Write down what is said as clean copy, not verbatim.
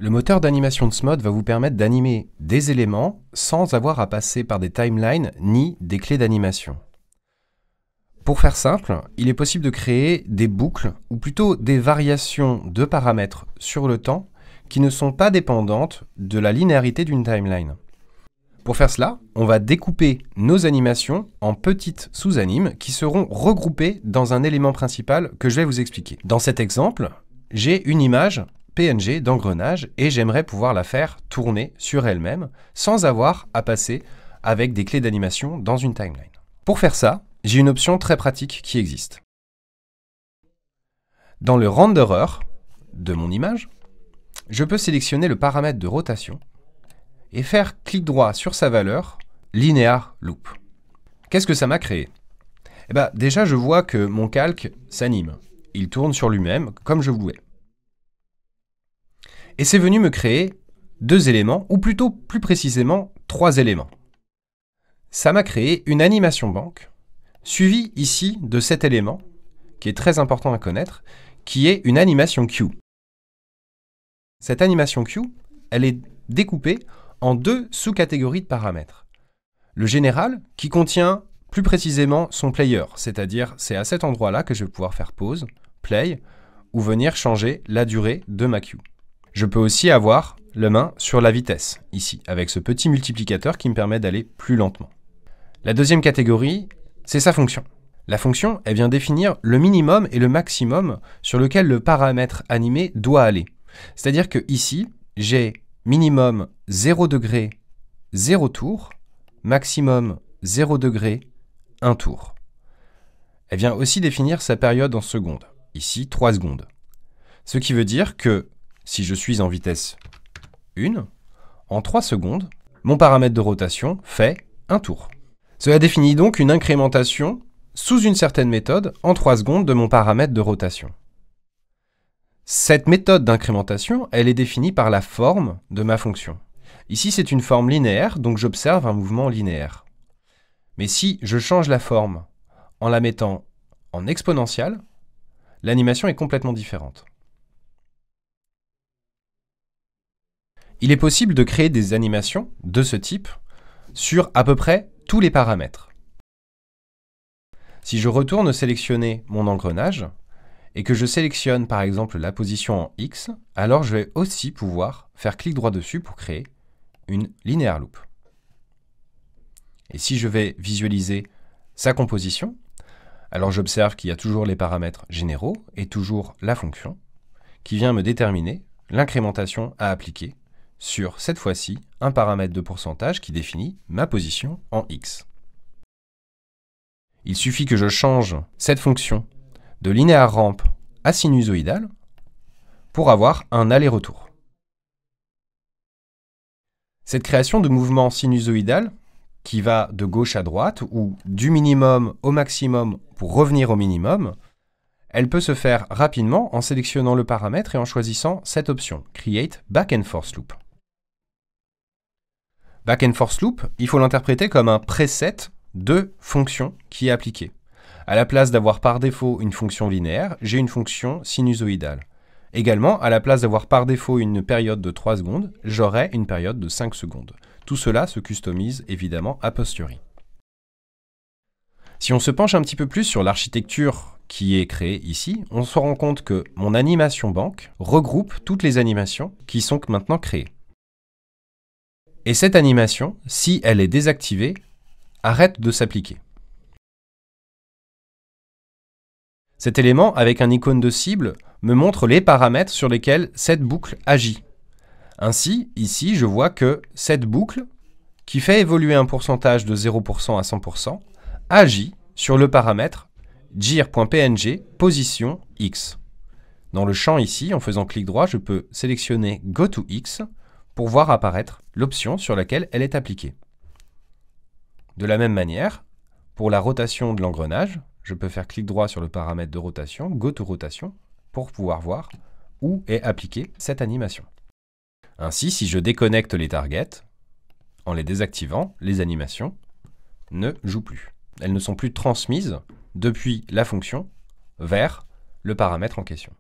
Le moteur d'animation de Smod va vous permettre d'animer des éléments sans avoir à passer par des timelines ni des clés d'animation. Pour faire simple, il est possible de créer des boucles, ou plutôt des variations de paramètres sur le temps qui ne sont pas dépendantes de la linéarité d'une timeline. Pour faire cela, on va découper nos animations en petites sous-animes qui seront regroupées dans un élément principal que je vais vous expliquer. Dans cet exemple, j'ai une image PNG d'engrenage et j'aimerais pouvoir la faire tourner sur elle-même sans avoir à passer avec des clés d'animation dans une timeline. Pour faire ça, j'ai une option très pratique qui existe. Dans le renderer de mon image, je peux sélectionner le paramètre de rotation et faire clic droit sur sa valeur, Linear Loop. Qu'est-ce que ça m'a créé? Déjà, je vois que mon calque s'anime. Il tourne sur lui-même comme je voulais. Et c'est venu me créer deux éléments, ou plutôt plus précisément 3 éléments. Ça m'a créé une animation banque, suivie ici de cet élément, qui est très important à connaître, qui est une animation queue. Cette animation queue, elle est découpée en 2 sous-catégories de paramètres. Le général, qui contient plus précisément son player, c'est-à-dire c'est à cet endroit-là que je vais pouvoir faire pause, play, ou venir changer la durée de ma queue. Je peux aussi avoir la main sur la vitesse, ici, avec ce petit multiplicateur qui me permet d'aller plus lentement. La deuxième catégorie, c'est sa fonction. La fonction, elle vient définir le minimum et le maximum sur lequel le paramètre animé doit aller. C'est-à-dire que ici, j'ai minimum 0 degré, 0 tour, maximum 0 degré, 1 tour. Elle vient aussi définir sa période en secondes, ici 3 secondes. Ce qui veut dire que si je suis en vitesse 1, en 3 secondes, mon paramètre de rotation fait 1 tour. Cela définit donc une incrémentation sous une certaine méthode en 3 secondes de mon paramètre de rotation. Cette méthode d'incrémentation, elle est définie par la forme de ma fonction. Ici, c'est une forme linéaire, donc j'observe un mouvement linéaire. Mais si je change la forme en la mettant en exponentielle, l'animation est complètement différente. Il est possible de créer des animations de ce type sur à peu près tous les paramètres. Si je retourne sélectionner mon engrenage et que je sélectionne par exemple la position en X, alors je vais aussi pouvoir faire clic droit dessus pour créer une linear loop. Et si je vais visualiser sa composition, alors j'observe qu'il y a toujours les paramètres généraux et toujours la fonction qui vient me déterminer l'incrémentation à appliquer sur, cette fois-ci, un paramètre de pourcentage qui définit ma position en X. Il suffit que je change cette fonction de linéaire rampe à sinusoïdale pour avoir un aller-retour. Cette création de mouvement sinusoïdal, qui va de gauche à droite, ou du minimum au maximum pour revenir au minimum, elle peut se faire rapidement en sélectionnant le paramètre et en choisissant cette option, Create Back and Forth Loop. Back and Forth Loop, il faut l'interpréter comme un preset de fonction qui est appliqué. À la place d'avoir par défaut une fonction linéaire, j'ai une fonction sinusoïdale. Également, à la place d'avoir par défaut une période de 3 secondes, j'aurai une période de 5 secondes. Tout cela se customise évidemment a posteriori. Si on se penche un petit peu plus sur l'architecture qui est créée ici, on se rend compte que mon animation banque regroupe toutes les animations qui sont maintenant créées. Et cette animation, si elle est désactivée, arrête de s'appliquer. Cet élément, avec un icône de cible, me montre les paramètres sur lesquels cette boucle agit. Ainsi, ici, je vois que cette boucle, qui fait évoluer un pourcentage de 0% à 100%, agit sur le paramètre gir.png position X. Dans le champ ici, en faisant clic droit, je peux sélectionner Go to X pour voir apparaître l'option sur laquelle elle est appliquée. De la même manière, pour la rotation de l'engrenage, je peux faire clic droit sur le paramètre de rotation, Go to Rotation, pour pouvoir voir où est appliquée cette animation. Ainsi, si je déconnecte les targets, en les désactivant, les animations ne jouent plus. Elles ne sont plus transmises depuis la fonction vers le paramètre en question.